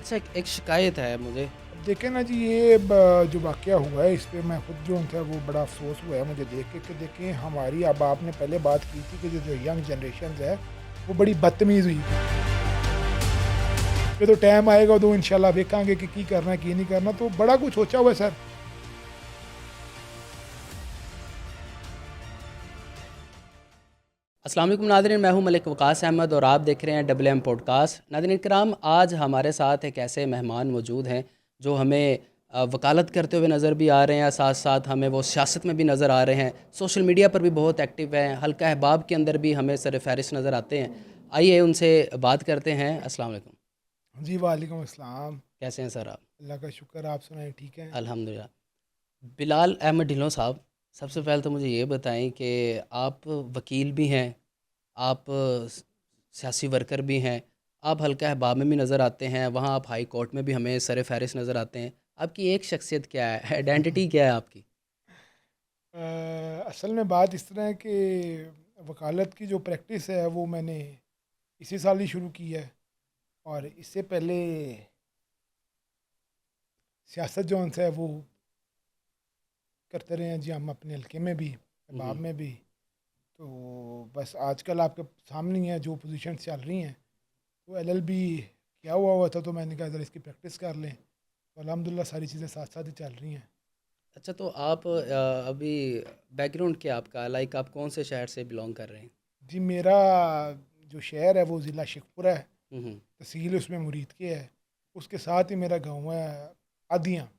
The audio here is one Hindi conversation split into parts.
अच्छा, एक शिकायत है मुझे। देखें ना जी, ये जो वाक़या हुआ है इस पे मैं खुद जो है वो बड़ा अफ़सोस हुआ है मुझे देख के कि देखें हमारी, अब आपने पहले बात की थी कि जो यंग जनरेशन है वो बड़ी बदतमीज़ हुई है। ये तो टाइम आएगा तो इंशाल्लाह देखेंगे कि की करना की नहीं करना, तो बड़ा कुछ सोचा हुआ है सर। अस्सलाम वालेकुम नाज़रीन, मैं हूं मलिक वकास अहमद और आप देख रहे हैं डबल एम पॉडकास्ट। नाज़रीन कराम, आज हमारे साथ एक ऐसे मेहमान मौजूद हैं जो हमें वकालत करते हुए नज़र भी आ रहे हैं, साथ साथ हमें वो सियासत में भी नज़र आ रहे हैं, सोशल मीडिया पर भी बहुत एक्टिव हैं, हल्का अहबाब के अंदर भी हमें सर फहरिस्त नज़र आते हैं। आइए उनसे बात करते हैं। अस्सलाम वालेकुम। जी वालेकुम अस्सलाम। कैसे हैं सर आप? अल्लाह का शुक्र, आप सुनाएं ठीक हैं? अल्हम्दुलिल्लाह। बिलाल अहमद ढिल्लों साहब, सबसे पहले तो मुझे ये बताएं कि आप वकील भी हैं, आप सियासी वर्कर भी हैं, आप हल्का अहबाब में भी नज़र आते हैं, वहाँ आप हाई कोर्ट में भी हमें सर फहरिस्त नज़र आते हैं। आपकी एक शख्सियत क्या है, आइडेंटिटी क्या है आपकी? असल में बात इस तरह है कि वकालत की जो प्रैक्टिस है वो मैंने इसी साल ही शुरू की है, और इससे पहले सियासत जो है वो करते रहे हैं जी, हम अपने हल्के में भी, अहबाब हम्म। में भी। तो बस आजकल आपके सामने ही है जो पोजीशन चल रही हैं, तो एलएलबी किया हुआ था, तो मैंने कहा ज़रा इसकी प्रैक्टिस कर लें, तो अल्हम्दुलिल्लाह सारी चीज़ें साथ साथ ही चल रही हैं। अच्छा, तो आप अभी बैकग्राउंड क्या है आपका, लाइक आप कौन से शहर से बिलोंग कर रहे हैं? जी मेरा जो शहर है वो ज़िला शेखपुरा है, हम्म। तहसील उसमें मुरीद के है, उसके साथ ही मेरा गाँव है आदियाँ,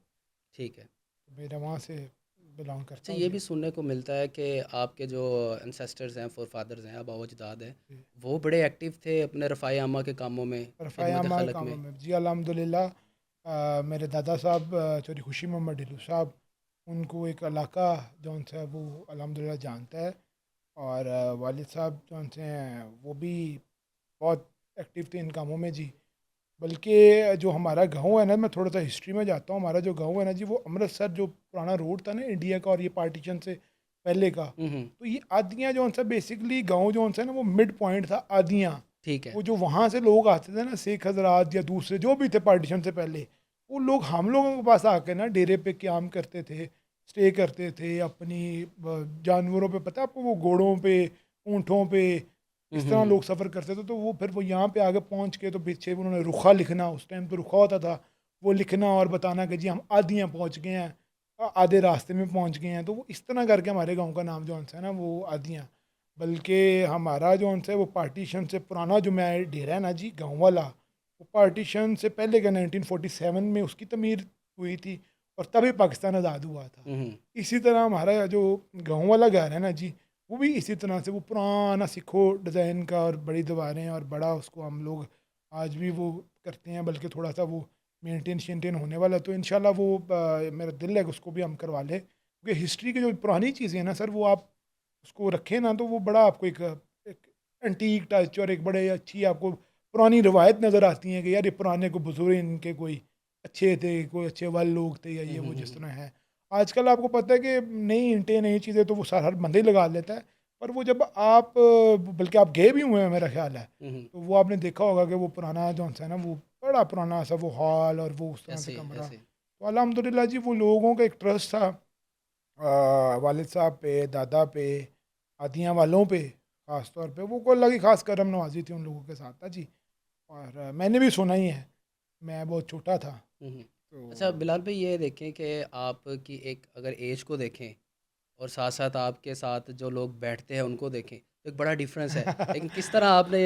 ठीक है। तो मेरा वहाँ से बिलोंग अच्छा, करता हूँ ये जी। भी सुनने को मिलता है कि आपके जो एंसेस्टर्स हैं, फोर फादर्स हैं, आबा व अजदाद हैं, जी। वो बड़े एक्टिव थे अपने रफ़ाए आमा के कामों में, खिदमत रफ़ायामा खलक कामों में। में जी अल्हम्दुलिल्लाह। मेरे दादा साहब चौधरी खुशी मोहम्मद ढिल्लों साहब, उनको एक इलाका जौन सा है वो अल्हम्दुलिल्लाह जानता है, और वालिद साहब जौन से हैं वो भी बहुत एक्टिव थे इन कामों में जी। बल्कि जो हमारा गाँव है ना, मैं थोड़ा सा हिस्ट्री में जाता हूँ, हमारा जो गाँव है ना जी, वो अमृतसर जो पुराना रोड था ना इंडिया का, और ये पार्टीशन से पहले का, हम्म। तो ये आदियाँ जौन सा बेसिकली गाँव जौन सा है ना, वो मिड पॉइंट था आदियाँ। ठीक है। वो जो वहाँ से लोग आते थे ना, शेख हजरात या दूसरे जो भी थे पार्टीशन से पहले, वो लोग हम लोगों के पास आके ना डेरे पे क्याम करते थे, स्टे करते थे अपनी जानवरों पे, पता है आपको, वो घोड़ों पे, ऊँटों पे, इस तरह हम्म। लोग सफ़र करते थे। तो वो फिर वो यहाँ पे आगे पहुँच के तो पीछे उन्होंने रुखा लिखना, उस टाइम तो रुखा होता था, वो लिखना और बताना कि जी हम आदियाँ पहुँच गए हैं, आधे रास्ते में पहुँच गए हैं। तो वो इस तरह करके हमारे गाँव का नाम जो है ना वो आदियाँ। बल्कि हमारा जो है वो पार्टीशन से पुराना जो मैं डेरा है ना जी गाँव वाला, वो पार्टीशन से पहले का 1947 में उसकी तमीर हुई थी, और तभी पाकिस्तान आज़ाद हुआ था। हम्म। इसी तरह हमारा जो गाँव वाला घर है ना जी, वो भी इसी तरह से वो पुराना सिखो डिज़ाइन का, और बड़ी दीवारें, और बड़ा उसको हम लोग आज भी वो करते हैं, बल्कि थोड़ा सा वो मेंटेन शेंटेन होने वाला है। तो इंशाल्लाह वो मेरा दिल है कि उसको भी हम करवा लें, क्योंकि हिस्ट्री की जो पुरानी चीज़ें हैं ना सर, वो आप उसको रखें ना, तो वो बड़ा आपको एक एंटीक टच और एक बड़े अच्छी आपको पुरानी रवायत नज़र आती हैं कि यार ये पुराने को बुजुर्ग इनके कोई अच्छे थे, कोई अच्छे वाले लोग थे, या ये वो जिस हम्म। तरह है। आजकल आपको पता है कि नई ईंटें, नई चीज़ें तो वो सारा हर बंदे ही लगा लेता है, पर वो जब आप बल्कि आप गए भी हुए हैं मेरा ख्याल है, हम्म। तो वो आपने देखा होगा कि वो पुराना जो है ना, वो बड़ा पुराना सा वो हॉल और वो उस तरह से ऐसे कमरा। ऐसे। तो अल्हम्दुलिल्लाह जी, वो लोगों का एक ट्रस्ट था वालिद साहब पे, दादा पे, आदियाँ वालों पे, ख़ास तौर पे वो को अल्लाह की ख़ास करम नवाज़ी थी उन लोगों के साथ था जी। और मैंने भी सुना ही है, मैं बहुत छोटा था। हम्म। अच्छा तो बिलाल भाई, ये देखें कि आपकी एक अगर एज को देखें और साथ साथ आपके साथ जो लोग बैठते हैं उनको देखें, तो एक बड़ा डिफरेंस है। लेकिन किस तरह आपने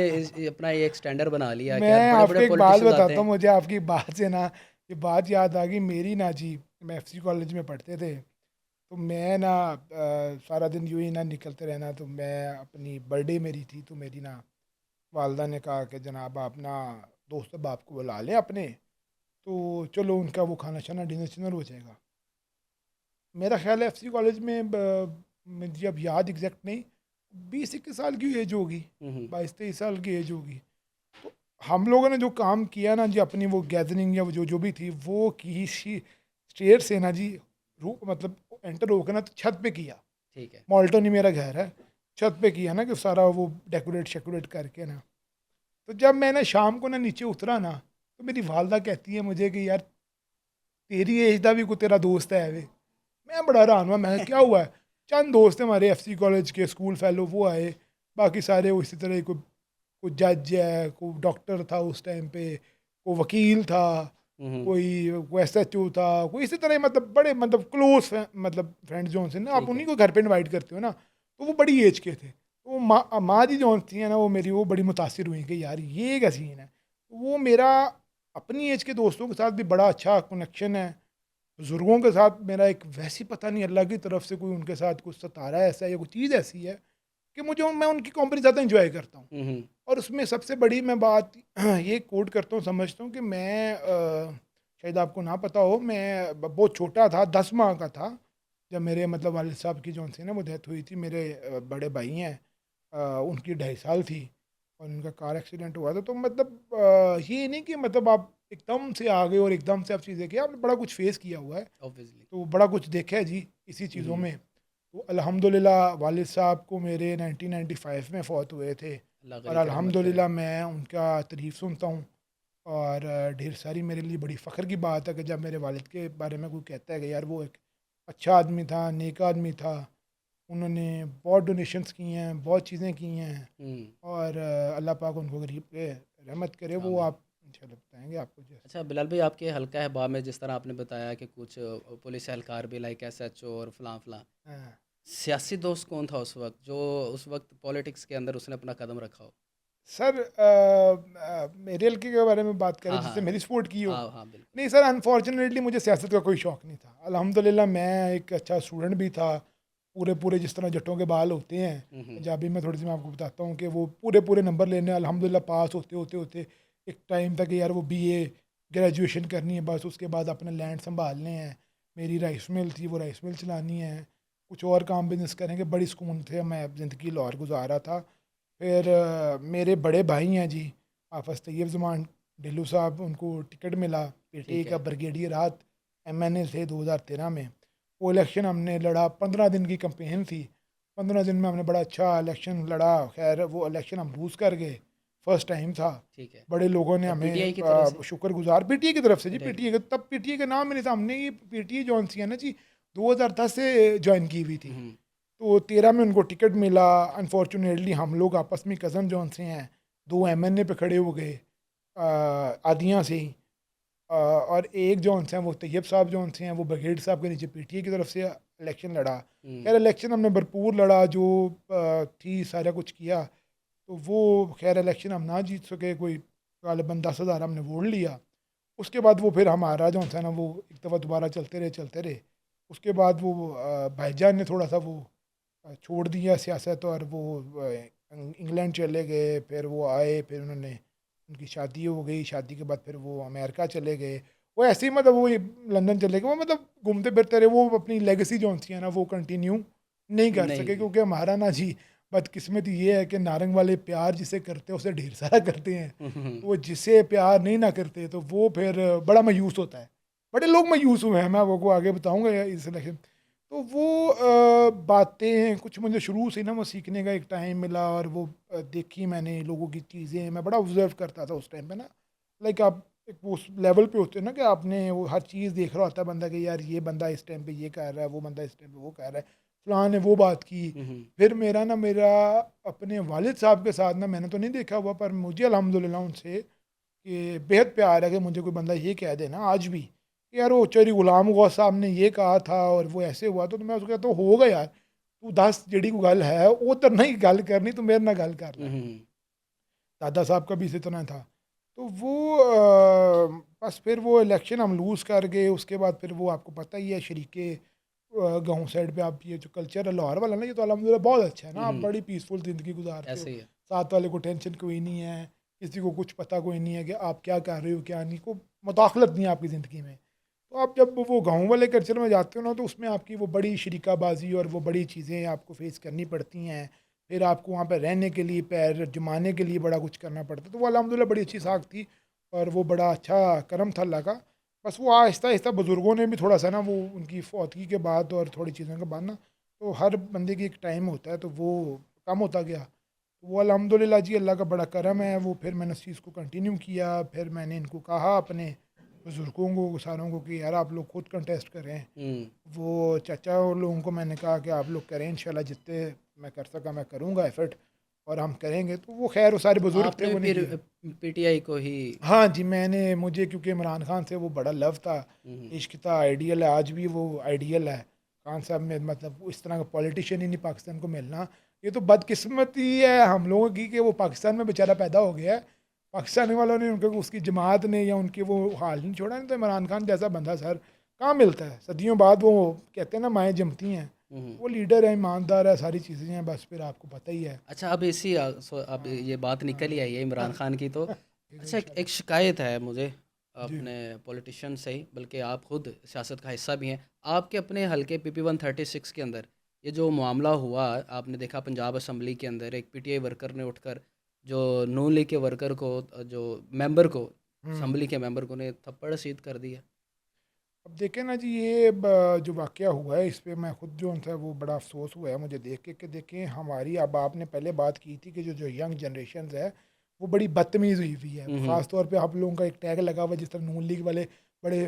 अपना ये एक स्टैंडर्ड बना लिया कि यार मैं बड़े आपको बड़े एक बात पॉलिटिशियंस आते बताता हूँ, हैं। मुझे आपकी बात से ना ये बात याद आ गई मेरी ना जी। मैं एफसी कॉलेज में पढ़ते थे, तो मैं ना सारा दिन यूँ ही ना निकलते रहना, तो मैं अपनी बर्थडे मेरी थी, तो मेरी ना वालदा ने कहा कि जनाब आप ना दोस्त बाप को बुला लें अपने, तो चलो उनका वो खाना शाना डिनर शिनर हो जाएगा। मेरा ख्याल है एफसी कॉलेज में मुझे अब याद एग्जैक्ट नहीं, 20-21 साल की एज होगी, हम्म। 22-23 साल की एज होगी। तो हम लोगों ने जो काम किया ना जी, अपनी वो गैदरिंग या वो जो जो भी थी वो की स्टेयर से ना जी, रू मतलब एंटर होकर ना तो छत पे किया। ठीक है। मॉल्टन ही मेरा घर है, छत पे किया ना कि सारा वो डेकोरेट शेकोरेट करके ना। तो जब मैं ना शाम को ना नीचे उतरा ना, तो मेरी वालदा कहती है मुझे कि यार तेरी एज का भी कोई तेरा दोस्त है वे। मैं बड़ा हैरान हुआ, मैं क्या हुआ है? चंद दोस्त हैं हमारे एफसी कॉलेज के स्कूल फेलो, वो आए, बाकी सारे वो इसी तरह कोई कोई जज है, कोई डॉक्टर था उस टाइम पे, कोई वकील था, हम्म। कोई कोई एसएचओ था, कोई इसी तरह, मतलब बड़े, मतलब क्लोज मतलब फ्रेंड्स जो उनसे ना आप ठीक है। उन्हीं को घर पे इनवाइट करते हो ना, तो वो बड़ी एज के थे। तो वो माँ जी जो थी ना, वो मेरी वो बड़ी मुतासिर हुई कि यार ये क्या सीन है। तो वो मेरा अपनी एज के दोस्तों के साथ भी बड़ा अच्छा कनेक्शन है। बुजुर्गों के साथ मेरा एक वैसी, पता नहीं अल्लाह की तरफ से कोई उनके साथ कुछ सतारा ऐसा है या कोई चीज़ ऐसी है कि मैं उनकी कंपनी ज़्यादा इंजॉय करता हूँ। हम्म। और उसमें सबसे बड़ी मैं बात ये कोट करता हूँ, समझता हूँ कि मैं शायद आपको ना पता हो, मैं बहुत छोटा था, 10 माह का था जब मेरे मतलब वालिद साहब की जो से ना वो डेथ हुई थी। मेरे बड़े भाई हैं, उनकी 2.5 साल थी और उनका कार एक्सीडेंट हुआ था। तो मतलब ये नहीं कि मतलब आप एकदम से आ गए और एकदम से आप चीज़ें किया, आपने बड़ा कुछ फेस किया हुआ है, ऑब्वियसली। तो बड़ा कुछ देखा है जी इसी चीज़ों हम्म। में। तो अल्हम्दुलिल्लाह वालिद साहब को मेरे 1995 में फ़ौत हुए थे, अल्लाह और गनी की रहमत करे। अल्हम्दुलिल्लाह मैं उनका तारीफ़ सुनता हूँ। और ढेर सारी मेरे लिए बड़ी फ़ख्र की बात है कि जब मेरे वालिद के बारे में कोई कहता है कि यार वो एक अच्छा आदमी था, नेक आदमी था, उन्होंने बहुत डोनेशंस की हैं, बहुत चीज़ें की हैं, हम्म। और अल्लाह पाक उनको गरीब पे रहमत करे। वो आमीन। आप इंशाल्लाह बताएँगे आपको जैसे। अच्छा बिलाल भाई, आपके हल्का अहबाब में जिस तरह आपने बताया कि कुछ पुलिस एहलकार भी लाइक एसएचओ और फलां फलां, हाँ। सियासी दोस्त कौन था उस वक्त जो उस वक्त पॉलिटिक्स के अंदर उसने अपना कदम रखा हो? सर मेरे हल्के के बारे में बात करें हाँ जिससे हाँ। मेरी सपोर्ट की हो। हाँ हाँ बिल्कुल। नहीं सर, अनफॉर्चुनेटली मुझे सियासत का कोई शौक़ नहीं था। अल्हम्दुलिल्लाह मैं एक अच्छा स्टूडेंट भी था। पूरे पूरे जिस तरह जट्टों के बाल होते हैं, हम्म। पंजाबी में थोड़ी सी मैं आपको बताता हूँ कि वो पूरे पूरे नंबर लेने, अल्हम्दुलिल्लाह पास होते होते होते एक टाइम था कि यार वो बीए ग्रेजुएशन करनी है, बस उसके बाद अपने लैंड संभालने हैं। मेरी राइस मिल थी, वो राइस मिल चलानी है, कुछ और काम बिजनेस करेंगे, बड़ी सुकून थे, मैं ज़िंदगी लाहौर गुजारा था। फिर मेरे बड़े भाई हैं जी, हाफ़िज़ तैयब ज़मान ढिल्लू साहब, उनको टिकट मिला पीटीआई ठीक का, है। ब्रिगेडियर राहत एमएनए थे 2013 में। वो इलेक्शन हमने लड़ा, 15 दिन की कैंपेन थी, 15 दिन में हमने बड़ा अच्छा इलेक्शन लड़ा। खैर वो इलेक्शन हम लूज़ कर गए, फर्स्ट टाइम था। ठीक है। बड़े लोगों ने तब पीटीआई हमें की तरफ से। शुक्रगुजार, पीटीआई की तरफ से जी, पीटीआई की। पीटीआई का तब पीटीआई का नाम मेरे सामने, ये पीटीआई जौन सी है ना जी, 2010 से ज्वाइन की हुई थी। हम्म। तो 13 में उनको टिकट मिला। अनफॉर्चुनेटली हम लोग आपस में कज़न जौन से हैं, दो एमएनए पे खड़े हो गए आदियाँ से ही। और एक जौन से हैं वो तैयब साहब जौन से हैं, वो ब्रिगेड साहब के नीचे पीटीआई की तरफ से इलेक्शन लड़ा। हम्म। खैर इलेक्शन हमने भरपूर लड़ा, जो थी सारा कुछ किया। तो वो खैर इलेक्शन हम ना जीत सके, कोई गालिबन 10,000 हमने वोट लिया। उसके बाद वो फिर हमारा जो था ना, वो एक दफ़ा दोबारा चलते रहे। उसके बाद वो भाईजान ने थोड़ा सा वो छोड़ दिया सियासत, और वो इंग्लैंड चले गए। फिर वो आए, फिर उन्होंने, उनकी शादी हो गई, शादी के बाद फिर वो अमेरिका चले गए। वो ऐसे ही मतलब वो लंदन चले गए, वो मतलब घूमते फिरते रहे। वो अपनी लेगेसी जो थी है ना, वो कंटिन्यू नहीं कर नहीं सके, की। क्योंकि हमारा ना जी बदकिस्मती ये है कि नारंग वाले प्यार जिसे करते हैं उसे ढेर सारा करते हैं। हम्म। वो जिसे प्यार नहीं ना करते तो वो फिर बड़ा मायूस होता है। बड़े लोग मायूस हुए हैं, मैं वो को आगे बताऊंगा इस इलेक्शन। तो वो बातें कुछ मुझे शुरू से ना वो सीखने का एक टाइम मिला, और वो देखी मैंने लोगों की चीज़ें, मैं बड़ा ऑब्जर्व करता था उस टाइम पे ना। लाइक आप एक वो उस लेवल पे होते हैं ना कि आपने वो हर चीज़ देख रहा होता है बंदा, कि यार ये बंदा इस टाइम पे ये कर रहा है, वो बंदा इस टाइम पे वो कर रहा है, फलां ने वो बात की। हम्म। फिर मेरा अपने वालिद साहब के साथ ना, मैंने तो नहीं देखा हुआ, पर मुझे अल्हम्दुलिल्लाह उनसे कि बेहद प्यार है कि मुझे कोई बंदा ये कह दे ना आज भी कि यार वो चौधरी गुलाम गौस साहब ने ये कहा था और वो ऐसे हुआ, तो मैं उसको कहता हूँ होगा यार, तू दस जड़ी को गल है वो तो नहीं गल करनी, तू मेरे ना गल कर ले। हम्म। दादा साहब का भी इसी तरह था। तो वो बस फिर वो इलेक्शन हम लूज़ कर गए। उसके बाद फिर वो आपको पता ही है, शरीके गाँव साइड पे आप ये जो कल्चर है लाहौर वाला ना, ये तो अल्हम्दुलिल्लाह बहुत अच्छा है ना, आप हम्म। बड़ी पीसफुल ज़िंदगी गुजारते हो। ऐसे ही है। साथ वाले को टेंशन कोई नहीं है, किसी को कुछ पता कोई नहीं है कि आप क्या कर रहे हो क्या नहीं, को मुदाखलत नहीं है आपकी ज़िंदगी में। तो आप जब वो गाँव वाले कल्चर में जाते हो ना, तो उसमें आपकी वो बड़ी शरीकाबाजी और वो बड़ी चीज़ें आपको फेस करनी पड़ती हैं। फिर आपको वहाँ पे रहने के लिए, पैर जमाने के लिए बड़ा कुछ करना पड़ता है। तो वो अल्हम्दुलिल्लाह बड़ी अच्छी साख थी, और वो बड़ा अच्छा करम था अल्लाह का। बस वो आहिस्ता-आहिस्ता बुज़ुर्गों ने भी थोड़ा-सा ना, वो उनकी फ़ौतगी के बाद और थोड़ी चीज़ों के बाद ना, तो हर बंदे की एक टाइम होता है, तो वो कम होता गया। वो अल्हम्दुलिल्लाह जी अल्लाह का बड़ा करम है, वो फिर मैंने उस चीज़ को कंटिन्यू किया। फिर मैंने इनको कहा अपने बुज़ुर्गों को, सारों को कि यार आप लोग खुद कंटेस्ट करें। हुँ। वो चाचा और लोगों को मैंने कहा कि आप लोग करें, इंशाल्लाह जितने मैं कर सका मैं करूँगा एफ़र्ट और हम करेंगे। तो वो ख़ैर वो सारे बुज़ुर्ग थे, आपने वो नहीं फिर किए। पीटीआई को ही। हाँ जी, मैंने मुझे क्योंकि इमरान खान से वो बड़ा लव था, हुँ, हुँ। इश्क था, आइडियल है, आज भी वो आइडियल है। खान साहब में मतलब इस तरह का पॉलिटिशियन ही नहीं पाकिस्तान को मिलना। ये तो बदकिस्मती है हम लोगों की कि वो पाकिस्तान में बेचारा पैदा हो गया है। पाकिस्तानी वालों ने उनके उसकी जमात ने या उनके वो हाल नहीं छोड़ा, नहीं तो इमरान खान जैसा बंदा सर कहाँ मिलता है? सदियों बाद वो कहते हैं ना माएँ जमती हैं। हुँ, हुँ। वो लीडर है, ईमानदार है, सारी चीज़ें हैं, बस फिर आपको पता ही है। अच्छा, अब अब हाँ, ये बात निकल ही हाँ, आई है इमरान हाँ। खान की तो। ठीक है अच्छा, एक इंशाल्लाह। शिकायत है मुझे जी। अपने पॉलिटिशियन से ही, बल्कि आप खुद सियासत का हिस्सा भी हैं। आपके अपने हलके पीपी 136 के अंदर ये जो मामला हुआ, आपने देखा पंजाब असम्बली के अंदर एक पीटीआई वर्कर ने उठकर जो नून लीग के वर्कर को जो मेंबर को हुँ। असम्बली के मेंबर को ने थप्पड़ रसीद कर दिया। अब देखें ना जी, ये जो वाक़या हुआ है इस पे मैं खुद जो है वो बड़ा अफ़सोस हुआ है मुझे देख के कि देखें हमारी, अब आपने पहले बात की थी कि जो यंग जनरेशन्स है वो बड़ी बदतमीज़ हुई हुई है। हुँ, हुँ। ख़ास तौर पे आप लोगों का एक टैग लगा हुआ है जिस तरह नून लीग वाले बड़े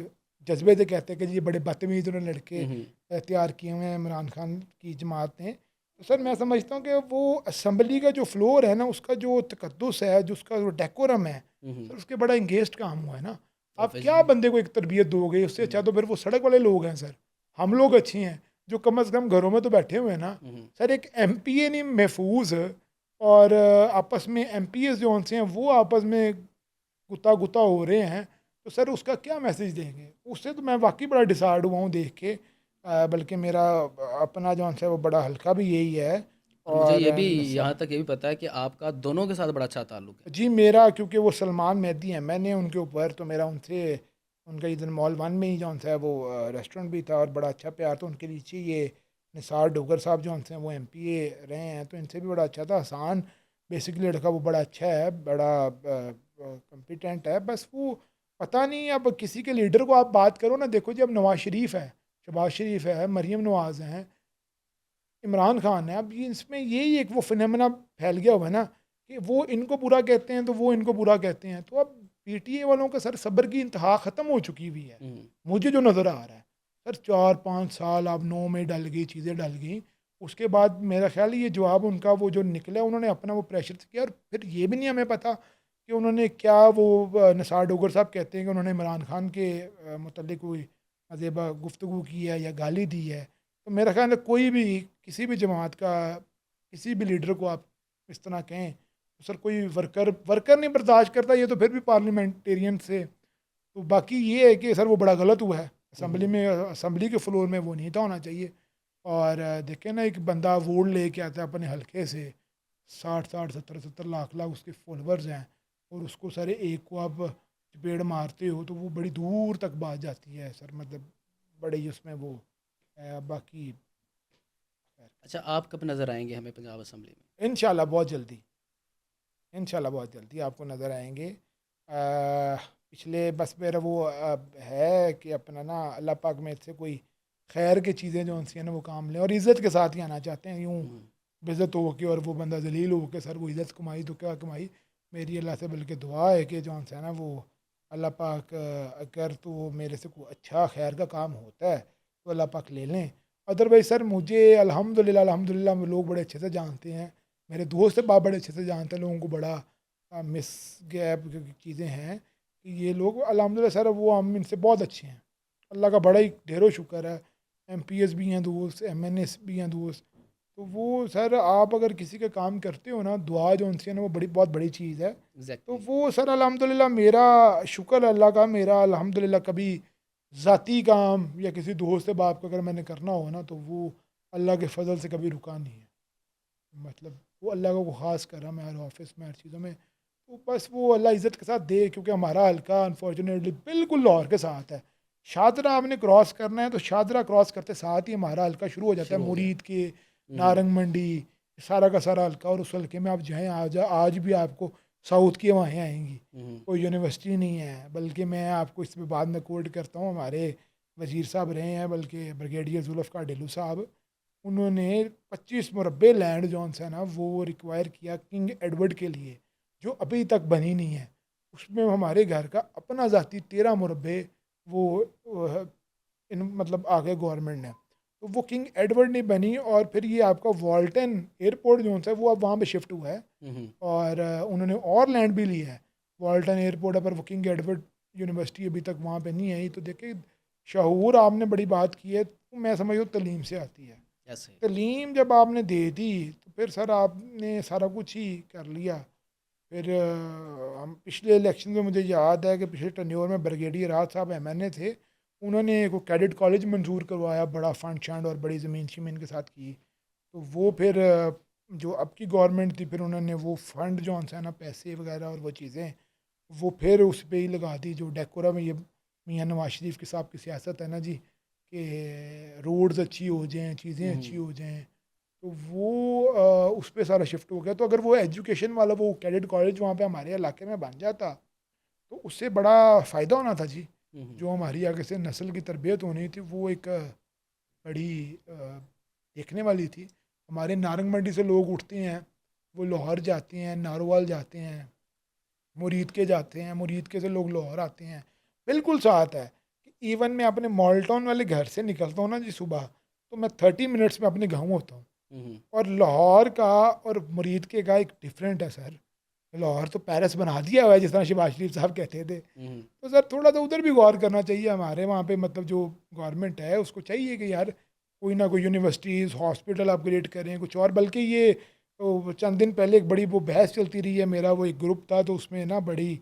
जज्बे से कहते हैं कि जी ये बड़े बदतमीज़ उन्होंने लड़के हुँ, हुँ। तैयार किए हुए हैं इमरान खान की जमात ने। तो सर मैं समझता हूँ कि वो असम्बली का जो फ्लोर है ना, उसका जो तकद्दुस है, जो उसका जो डेकोरम है, हुँ, हुँ। सर उसके बड़ा एंगेज्ड काम हुआ है ना। आप क्या ऑब्वियसली। बंदे को एक तरबियत दोगे? उससे अच्छा हुँ, तो फिर वो सड़क वाले लोग हैं सर। हम लोग अच्छे हैं, जो कम से कम घरों में तो बैठे हुए हैं ना। हुँ, हुँ। सर एक एमपीए नहीं महफूज़ और आपस में एमपीएस जो उनसे हैं वो आपस में गुता-गुता हो रहे हैं, तो सर उसका क्या मैसेज देंगे? उससे तो मैं वाक़ई बड़ा डिसहार्ड हुआ हूँ देख के। बल्कि मेरा अपना जो है वो बड़ा हल्का भी यही है और मुझे और ये भी नसा यहाँ तक ये भी पता है कि आपका दोनों के साथ बड़ा अच्छा ताल्लुक है। जी, मेरा क्योंकि वो सलमान मेहदी हैं, मैंने उनके ऊपर तो मेरा उनसे उनका इधर मॉल 1 में ही जो है वो रेस्टोरेंट भी था और बड़ा अच्छा प्यार था। उनके नीचे ये निसार डोगर साहब जो हैं वो एमपीए रहे हैं, तो इनसे भी बड़ा अच्छा था। हसान बेसिकली लड़का वो बड़ा अच्छा है, बड़ा कॉम्पिटेंट है। बस वो पता नहीं, अब किसी के लीडर को आप बात करो ना, देखो जी अब नवाज़ शरीफ है, शहबाज शरीफ है, मरीम नवाज़ हैं, इमरान खान है। अब ये इसमें यही एक वो फिनोमेना फैल गया हुआ है ना कि वो इनको बुरा कहते हैं तो वो इनको बुरा कहते हैं। तो अब पीटीए वालों का सर सब्र की इंतहा ख़त्म हो चुकी हुई है, हुँ, मुझे जो नज़र आ रहा है। सर 4-5 साल अब 9 में डल गई, चीज़ें डल गई। उसके बाद मेरा ख़्याल है ये जवाब उनका वो जो निकला, उन्होंने अपना वो प्रेशर से किया और फिर ये भी नहीं हमें पता कि उन्होंने क्या वो निसार डोगर साहब कहते हैं कि उन्होंने इमरान खान के मुतल्लिक कोई अज़ेबा गुफ्तगू की है या गाली दी है। तो मेरा ख़्याल है कोई भी किसी भी जमात का किसी भी लीडर को आप इस तरह कहें तो सर कोई वर्कर वर्कर नहीं बर्दाश्त करता, ये तो फिर भी पार्लियामेंटेरियन से। तो बाकी ये है कि सर वो बड़ा गलत हुआ है, हुँ, असम्बली हुँ। में असम्बली के फ्लोर में वो नहीं था होना चाहिए। और देखें ना, एक बंदा वोट लेके आता है अपने हल्के से, 60-60 70-70 लाख लाख उसके फॉलोअर्स हैं और उसको सर एक को आप चपेड़ मारते हो तो वो बड़ी दूर तक बात जाती है सर, मतलब बड़े ही उसमें वो बाकी अच्छा, आप कब नज़र आएँगे हमें पंजाब असम्बली में? इंशाल्लाह बहुत जल्दी, इंशाल्लाह बहुत जल्दी आपको नज़र आएँगे। पिछले बस मेरा वो है कि अपना ना अल्लाह पाक में से कोई खैर की चीज़ें जो उनसे हैं ना वो काम लें और इज़्ज़त के साथ ही आना चाहते हैं। यूँ हुँ, बेइज़्ज़त हो के और वो बंदा ज़लील हो के सर वो इज़्ज़त कमाई तो क्या कमाई। मेरी अल्लाह से बल्कि दुआ है कि जो है ना वो अल्लाह पाक अगर तो मेरे से कोई अच्छा खैर का काम होता है तो अल्लाह पाक ले लें। अदरवाइज़ सर मुझे अल्हम्दुलिल्लाह अल्हम्दुलिल्लाह लोग बड़े अच्छे से जानते हैं। मेरे दोस्त बाप बड़े अच्छे से जानते हैं, लोगों को बड़ा मिस गैप चीज़ें हैं कि ये लोग अल्हम्दुलिल्लाह सर वो हम इनसे बहुत अच्छे हैं। अल्लाह का बड़ा ही ढेरों शुक्र है। एमपीएस भी हैं दोस्त, एमएनएस भी हैं दोस्त। तो वो सर आप अगर किसी का काम करते हो ना, दुआ जो उनसे है ना वो बड़ी बहुत बड़ी चीज़ है। तो एग्ज़ैक्टली। वो सर अल्हम्दुलिल्लाह मेरा शुक्र अल्लाह का, मेरा अल्हम्दुलिल्लाह कभी ज़ाती काम या किसी दोस्त से बाप का अगर मैंने करना हो ना तो वो अल्लाह के फ़ज़ल से कभी रुका नहीं है। मतलब वो अल्लाह का वो ख़ास करम है हर ऑफ़िस में, हर चीज़ों में। तो बस वो अल्लाह इज़्ज़त के साथ दे, क्योंकि हमारा हल्का अनफॉर्चुनेटली बिल्कुल लाहौर के साथ है। शादरा आपने क्रॉस करना है तो शादरा क्रॉस करते साथ ही हमारा हल्का शुरू हो जाता है, शुरू हो गया। मुरीद के, हुँ, हुँ। नारंग मंडी, सारा का सारा हल्का। और उस हल्के में आप जाएँ, आज भी आपको साउथ की हवाएँ आएँगी। हुँ, हुँ। कोई यूनिवर्सिटी नहीं है, बल्कि मैं आपको इसमें बाद में कोट करता हूँ, हमारे वज़ीर साहब रहे हैं बल्कि ब्रिगेडियर ज़ुल्फ़िकार ढिल्लों साहब। उन्होंने 25 मुरब्बे लैंड जौन सा है ना वो रिक्वायर किया किंग एडवर्ड के लिए, जो अभी तक बनी नहीं है। उसमें हमारे घर का अपना ज़ाती 13 मुरब्बे वो इन मतलब आगे गवर्नमेंट ने, तो वो किंग एडवर्ड नहीं बनी। और फिर ये आपका वॉल्टन एयरपोर्ट जो सा है वो अब वहाँ पे शिफ्ट हुआ है। हम्म। और उन्होंने और लैंड भी लिया है वॉल्टन एयरपोर्ट है, पर वो किंग एडवर्ड यूनिवर्सिटी अभी तक वहाँ पे नहीं आई। तो देखिए, शहूर आपने बड़ी बात की है, तो मैं समझ हूँ तलीम से आती है। ऐसे। तलीम जब आपने दे दी तो फिर सर आपने सारा कुछ ही कर लिया। फिर हम पिछले इलेक्शन में मुझे याद है कि पिछले टर्न्योर में ब्रिगेडियर राज साहब एमएनए थे, उन्होंने को कैडेट कॉलेज मंजूर करवाया, बड़ा फंड शंड और बड़ी ज़मीन शमीन के साथ की। तो वो फिर जो अब की गवर्नमेंट थी, फिर उन्होंने वो फंड जो है ना, पैसे वगैरह और वो चीज़ें, वो फिर उस पे ही लगा दी जो डेकोरा में ये मियाँ नवाज शरीफ के साहब की सियासत है ना जी, कि रोड्स अच्छी हो जाएं, चीज़ें अच्छी हो जाएं। तो वो उस पे सारा शिफ्ट हो गया। तो अगर वो एजुकेशन वाला वो कैडेट कॉलेज वहाँ पे हमारे इलाके में बन जाता तो उससे बड़ा फ़ायदा होना था जी। हम्म। जो हमारी आगे से नस्ल की तरबियत होनी थी वो एक बड़ी देखने वाली थी। हमारे नारंग मंडी से लोग उठते हैं, वो लाहौर जाते हैं, नारोवाल जाते हैं, मुरीद के जाते हैं, मुरीद के से लोग लाहौर आते हैं। बिल्कुल साथ है कि इवन मैं अपने मॉल टाउन वाले घर से निकलता हूँ ना जी सुबह, तो मैं 30 मिनट्स में अपने गाँव होता हूँ। हम्म। और लाहौर का और मुरीद के का एक डिफरेंट है सर। लाहौर तो पेरिस बना दिया हुआ है जिस तरह शहबाज शरीफ साहब कहते थे। हम्म। तो सर थोड़ा सा उधर भी गौर करना चाहिए हमारे वहाँ पे, मतलब जो गवर्नमेंट है उसको चाहिए कि यार कोई ना कोई यूनिवर्सिटीज़ हॉस्पिटल अपग्रेड करें कुछ और। बल्कि ये चंद दिन पहले एक बड़ी वो बहस चलती रही है, मेरा वो एक ग्रुप था तो उसमें ना बड़ी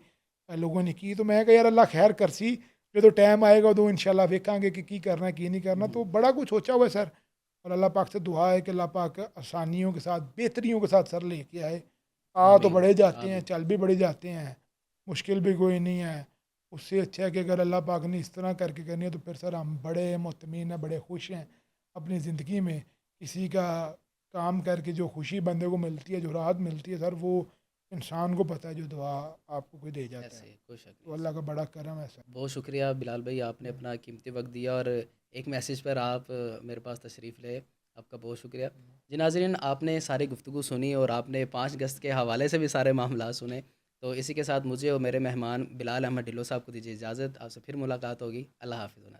लोगों ने की, तो मैं कहा यार अल्लाह खैर कर सी, जो तो टाइम आएगा तो इंशाल्लाह वेखांगे कि की करना की नहीं करना। तो बड़ा कुछ सोचा हुआ है सर। और अल्लाह पाक से दुआ है कि अल्लाह पाक आसानियों के साथ बेहतरियों के साथ सर लेके आए। आ तो आमीन। बड़े जाते हैं, आमीन। चल भी बड़े जाते हैं, मुश्किल भी कोई नहीं है। उससे अच्छा है कि अगर अल्लाह पाक ने इस तरह करके करनी है तो फिर सर हम बड़े मुतमीन हैं, बड़े खुश हैं अपनी ज़िंदगी में। किसी का काम करके जो खुशी बंदे को मिलती है, जो राहत मिलती है सर, वो इंसान को पता है जो दुआ आपको कोई दे जाता है। ऐसे कोई शक तो नहीं अल्लाह सर। का बड़ा करम है सर। बहुत शुक्रिया बिलाल भाई, आपने अपना कीमती वक्त दिया और एक मैसेज पर आप मेरे पास तशरीफ़ ले, आपका बहुत शुक्रिया। जी नाज़रीन, आपने सारी गुफ्तगू सुनी और आपने 5 अगस्त के हवाले से भी सारे मामला सुने। तो इसी के साथ मुझे और मेरे मेहमान बिलाल अहमद ढिल्लों साहब को दीजिए इजाज़त। आपसे फिर मुलाकात होगी। अल्लाह हाफ़िज़।